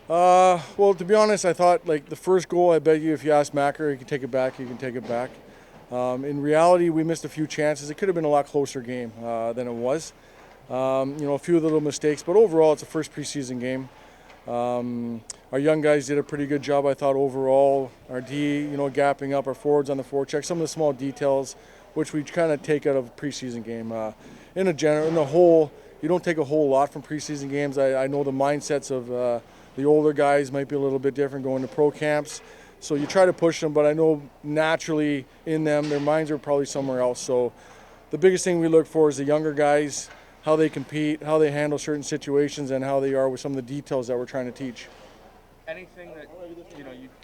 Well, to be honest, I thought like the first goal, I bet you if you ask Macker, he can take it back, he can take it back. In reality, we missed a few chances. It could have been a lot closer game than it was. A few little mistakes, but overall, it's a first preseason game. Our young guys did a pretty good job, I thought, overall. Our D, gapping up, our forwards on the forecheck, some of the small details, which we kind of take out of a preseason game. In a whole, you don't take a whole lot from preseason games. I know the mindsets of the older guys might be a little bit different going to pro camps. So you try to push them, but I know naturally in them, their minds are probably somewhere else. So the biggest thing we look for is the younger guys, how they compete, how they handle certain situations, and how they are with some of the details that we're trying to teach. Anything that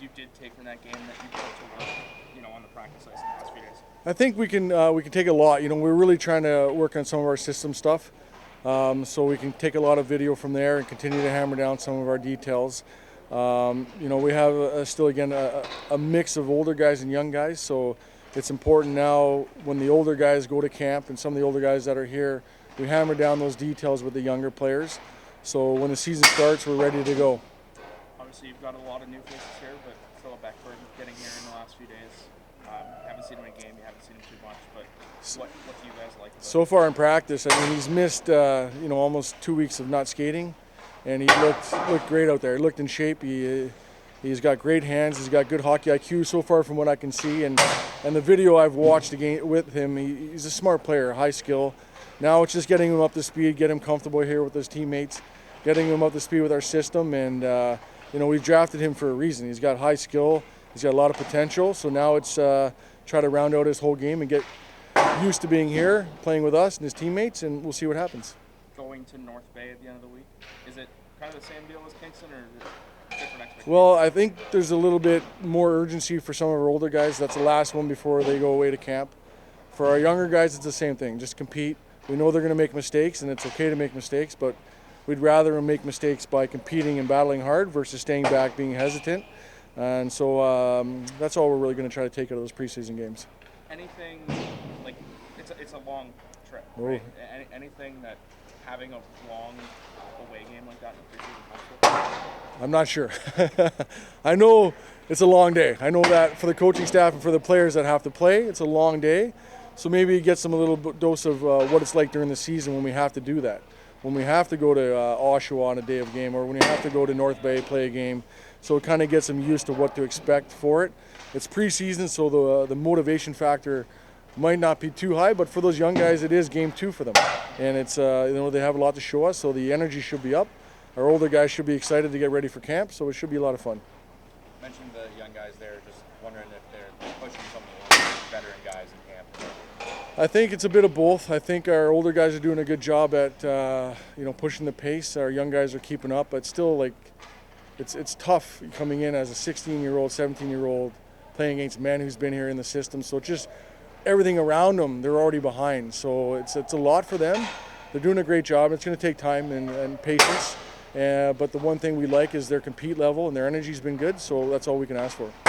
you did take from that game that you put to work, on the practice ice in the last few days? I think we can take a lot. We're really trying to work on some of our system stuff, so we can take a lot of video from there and continue to hammer down some of our details. We have still again a mix of older guys and young guys, so it's important now when the older guys go to camp and some of the older guys that are here, we hammer down those details with the younger players. So when the season starts, we're ready to go. Obviously, you've got a lot of new faces here, but Philip Beckford getting here in the last few days. Haven't seen him in a game, you haven't seen him too much, but what do you guys like about So far in practice, he's missed almost 2 weeks of not skating, and he looked great out there. He looked in shape. He's got great hands. He's got good hockey IQ so far from what I can see, and the video I've watched again with him, he's a smart player, high skill. Now it's just getting him up to speed, get him comfortable here with his teammates, getting him up to speed with our system, and we've drafted him for a reason. He's got high skill. He's got a lot of potential. So now it's try to round out his whole game and get used to being here, playing with us and his teammates, and we'll see what happens. Going to North Bay at the end of the week, is it kind of the same deal as Kingston, or is it different expectations? Well, I think there's a little bit more urgency for some of our older guys. That's the last one before they go away to camp. For our younger guys, it's the same thing. Just compete. We know they're going to make mistakes, and it's okay to make mistakes, but we'd rather them make mistakes by competing and battling hard versus staying back, being hesitant. And so that's all we're really going to try to take out of those preseason games. Anything, like, it's a long trip, right? Anything that having a long away game like that in the preseason helps with? I'm not sure. I know it's a long day. I know that for the coaching staff and for the players that have to play, it's a long day. So maybe it gets them a little dose of what it's like during the season when we have to do that. When we have to go to Oshawa on a day of game, or when we have to go to North Bay, play a game. So it kind of gets them used to what to expect for it. It's preseason, so the motivation factor might not be too high, but for those young guys, it is game 2 for them. And it's they have a lot to show us, so the energy should be up. Our older guys should be excited to get ready for camp, so it should be a lot of fun. You mentioned the young guys there, just wondering if they're pushing some of the veteran guys in camp. I think it's a bit of both. I think our older guys are doing a good job at pushing the pace. Our young guys are keeping up, but still, it's tough coming in as a 16-year-old, 17-year-old, playing against a man who's been here in the system. So it's just everything around them, they're already behind. So it's a lot for them. They're doing a great job. It's going to take time and patience. But the one thing we like is their compete level, and their energy's been good, so that's all we can ask for.